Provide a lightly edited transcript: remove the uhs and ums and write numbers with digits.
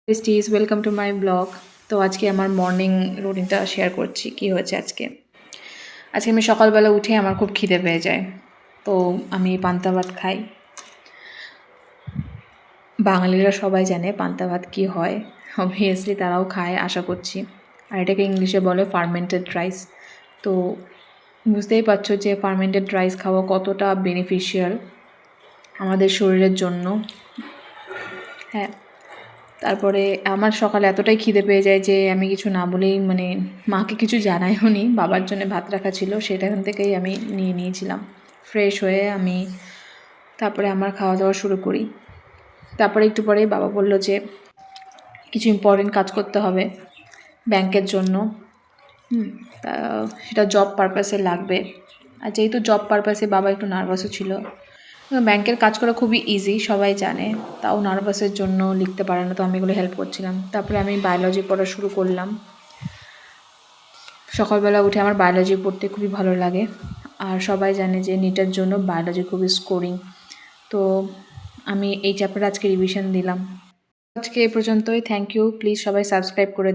Besties welcome to my blog. তো আজকে আমার মর্নিং রুটিনটা শেয়ার করছি কি হয়েছে আজকে। আমি সকালবেলা উঠে আমার খুব খিদে পেয়ে যায়, তো আমি পান্তা ভাত খাই। বাঙালিরা সবাই জানে পান্তা ভাত কী হয়, অবভিয়াসলি তারাও খায় আশা করছি। আর এটাকে ইংলিশে বলে ফার্মেন্টেড রাইস। তো বুঝতেই পারছো যে ফার্মেন্টেড রাইস খাওয়া কতটা বেনিফিশিয়াল আমাদের শরীরের জন্য। হ্যাঁ, তারপরে আমার সকালে এতটাই খিদে পেয়ে যায় যে আমি কিছু না বলেই মাকে কিছু জানাইও নি, বাবার জন্য ভাত রাখা ছিল সেখান থেকেই আমি নিয়ে নিয়েছিলাম। ফ্রেশ হয়ে আমি তারপরে আমার খাওয়া দাওয়া শুরু করি। তারপরে একটু পরেই বাবা বলল যে কিছু ইম্পর্টেন্ট কাজ করতে হবে ব্যাংকের জন্য। তা সেটা জব পারপাসে লাগবে। আর যেহেতু জব পারপাসে বাবা একটু নার্ভাসও ছিল। ব্যাংকের কাজ করা খুবই ইজি, সবাই জানে, তাও নার্ভাসের জন্য লিখতে পারে না, তো আমি এগুলো হেল্প করছিলাম। তারপরে আমি বায়োলজি পড়া শুরু করলাম। সকালবেলা উঠে আমার বায়োলজি পড়তে খুবই ভালো লাগে। আর সবাই জানে যে নিটের জন্য বায়োলজি খুবই স্কোরিং। তো আমি এই চ্যাপ্টার আজকে রিভিশন দিলাম। আজকে এই পর্যন্তই। Thank you. প্লিজ সবাই সাবস্ক্রাইব করে